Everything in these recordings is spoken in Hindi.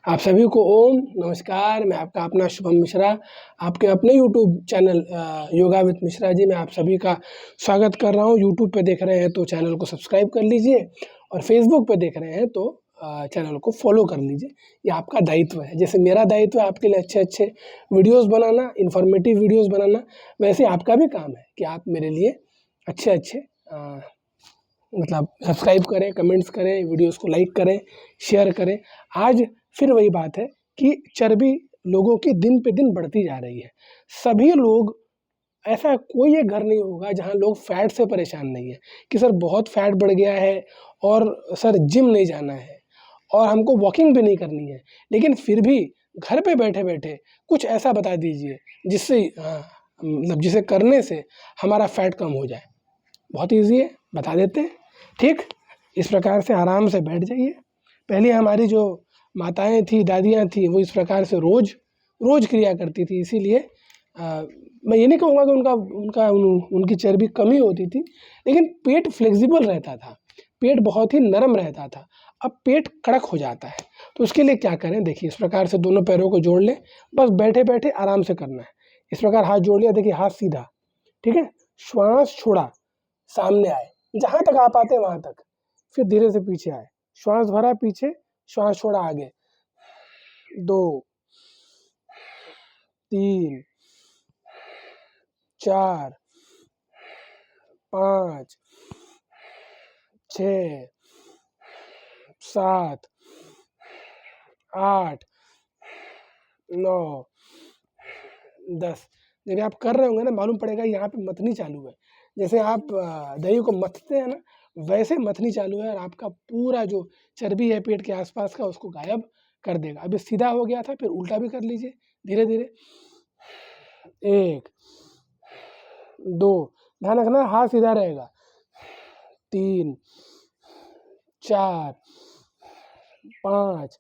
आप सभी को ओम नमस्कार। मैं आपका अपना शुभम मिश्रा, आपके अपने YouTube channel yoga with Mishra ji में आप सभी का स्वागत कर रहा हूँ। यूट्यूब पे देख रहे हैं तो चैनल को सब्सक्राइब कर लीजिए और फेसबुक पे देख रहे हैं तो चैनल को फॉलो कर लीजिए। ये आपका दायित्व है। जैसे मेरा दायित्व है आपके लिए अच्छे-अच्छे वीडियोज़ बनाना, इन्फॉर्मेटिव वीडियोज़ बनाना, वैसे आपका भी काम है कि आप मेरे लिए अच्छे-अच्छे मतलब सब्सक्राइब करें, कमेंट्स करें, वीडियोज़ को लाइक करें, शेयर करें। आज फिर वही बात है कि चर्बी लोगों की दिन पे दिन बढ़ती जा रही है। सभी लोग, ऐसा कोई एक घर नहीं होगा जहाँ लोग फैट से परेशान नहीं है कि सर बहुत फैट बढ़ गया है और सर जिम नहीं जाना है और हमको वॉकिंग भी नहीं करनी है। लेकिन फिर भी घर पे बैठे-बैठे कुछ ऐसा बता दीजिए जिससे मतलब जिसे करने से हमारा फैट कम हो जाए। बहुत ईज़ी है, बता देते हैं, ठीक? इस प्रकार से आराम से बैठ जाइए। पहले हमारी जो माताएँ थी, दादियाँ थी, वो इस प्रकार से रोज़ क्रिया करती थी। इसीलिए मैं ये नहीं कहूँगा कि उनकी चर्बी कमी होती थी, लेकिन पेट फ्लेक्सिबल रहता था, पेट बहुत ही नरम रहता था। अब पेट कड़क हो जाता है, तो उसके लिए क्या करें? देखिए, इस प्रकार से दोनों पैरों को जोड़ लें, बस बैठे-बैठे आराम से करना है। इस प्रकार हाथ जोड़ लिया, देखिए हाथ सीधा, ठीक है? श्वास छोड़ा, सामने आए, जहाँ तक आप आते हैं वहाँ तक, फिर धीरे से पीछे आए, श्वास भरा पीछे, श्वास छोड़ा आगे, 2 3 4 5 6 7 8 9 10। जब आप कर रहे होंगे ना, मालूम पड़ेगा यहाँ पे मथनी चालू है। जैसे आप दही को मथते हैं ना, वैसे मथनी चालू है और आपका पूरा जो चर्बी है पेट के आसपास का, उसको गायब कर देगा। अभी सीधा हो गया था, फिर उल्टा भी कर लीजिए धीरे-धीरे। 1 2, ध्यान रखना हाथ सीधा रहेगा। 3 4 5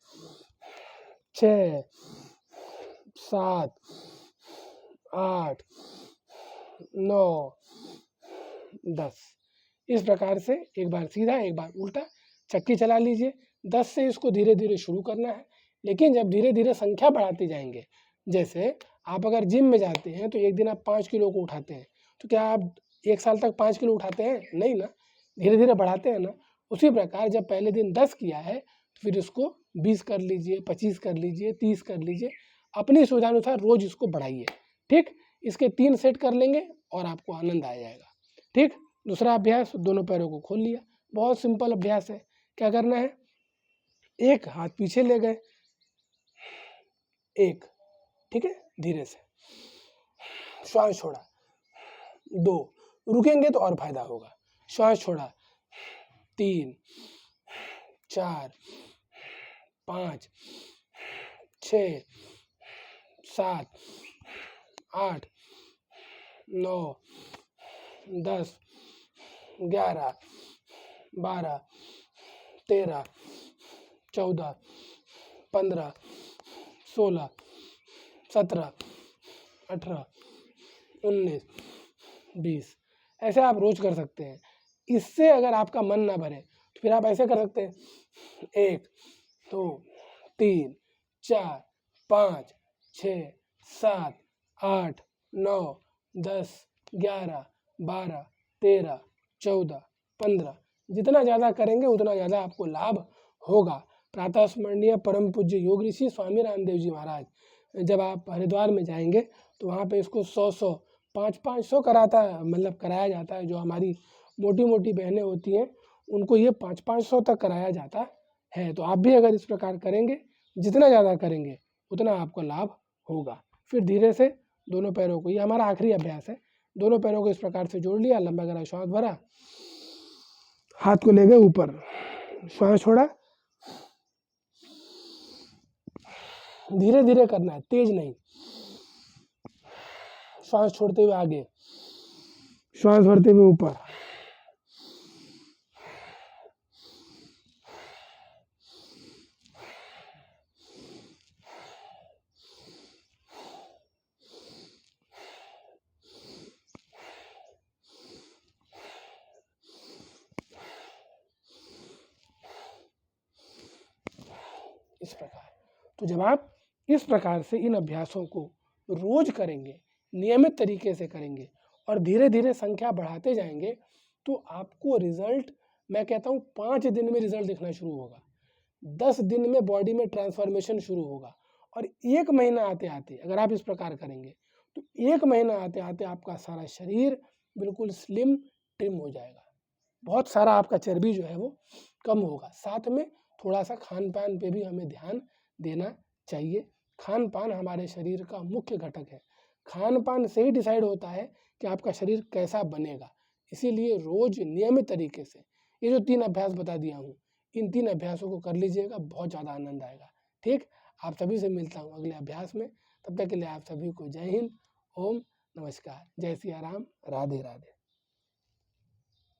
6 7 8 9 10। इस प्रकार से एक बार सीधा, एक बार उल्टा चक्की चला लीजिए। 10 से इसको धीरे-धीरे शुरू करना है, लेकिन जब धीरे-धीरे संख्या बढ़ाते जाएँगे, जैसे आप अगर जिम में जाते हैं तो एक दिन आप 5 किलो को उठाते हैं, तो क्या आप 1 साल तक 5 किलो उठाते हैं? नहीं ना, धीरे-धीरे बढ़ाते हैं ना। उसी प्रकार जब पहले दिन 10 किया है, तो फिर इसको 20 कर लीजिए, 25 कर लीजिए, 30 कर लीजिए। अपनी सुविधानुसार रोज़ इसको बढ़ाइए, ठीक? इसके 3 सेट कर लेंगे और आपको आनंद आ जाएगा, ठीक? दूसरा अभ्यास, दोनों पैरों को खोल लिया, बहुत सिंपल अभ्यास है। क्या करना है? एक हाथ पीछे ले गए, एक, ठीक है? धीरे से श्वास छोड़ा, 2, रुकेंगे तो और फायदा होगा। श्वास छोड़ा, 3 4 5 6 7 8 9 10 11 12 13 14 15 16 17 18 19 20। ऐसे आप रोज़ कर सकते हैं। इससे अगर आपका मन ना भरे तो फिर आप ऐसे कर सकते हैं, 1 2 3 4 5 6 7 8 9 10 11 12 13 14 15। जितना ज़्यादा करेंगे उतना ज़्यादा आपको लाभ होगा। प्रातः स्मरणीय परम पूज्य योग ऋषि स्वामी रामदेव जी महाराज, जब आप हरिद्वार में जाएँगे तो वहाँ पे इसको 100-100 500-500 कराया जाता है। जो हमारी मोटी-मोटी बहनें होती हैं, उनको ये 500-500 तक कराया जाता है। तो आप भी अगर इस प्रकार करेंगे, जितना ज़्यादा करेंगे, उतना आपको लाभ होगा। फिर धीरे से दोनों पैरों को, ये हमारा आखिरी अभ्यास है, दोनों पैरों को इस प्रकार से जोड़ लिया, लंबा गहरा श्वास भरा, हाथ को ले गए ऊपर, श्वास छोड़ा, धीरे-धीरे करना है, तेज नहीं। श्वास छोड़ते हुए आगे, श्वास भरते हुए ऊपर, इस प्रकार तो जब आप इस प्रकार से इन अभ्यासों को रोज करेंगे, नियमित तरीके से करेंगे और धीरे धीरे संख्या बढ़ाते जाएंगे, तो आपको रिजल्ट, मैं कहता हूँ 5 दिन में रिजल्ट दिखना शुरू होगा, 10 दिन में बॉडी में ट्रांसफॉर्मेशन शुरू होगा और 1 महीना आते आते अगर आप इस प्रकार करेंगे तो 1 महीना आते आते आपका सारा शरीर बिल्कुल स्लिम ट्रिम हो जाएगा, बहुत सारा आपका चर्बी जो है वो कम होगा। साथ में थोड़ा सा खान पान पे भी हमें ध्यान देना चाहिए। खान पान हमारे शरीर का मुख्य घटक है, खान पान से ही डिसाइड होता है कि आपका शरीर कैसा बनेगा। इसीलिए रोज नियमित तरीके से ये जो 3 अभ्यास बता दिया हूँ, इन 3 अभ्यासों को कर लीजिएगा, बहुत ज़्यादा आनंद आएगा। ठीक, आप सभी से मिलता हूँ अगले अभ्यास में, तब तक के लिए आप सभी को जय हिंद, ओम नमस्कार, जय सिया राम, राधे राधे।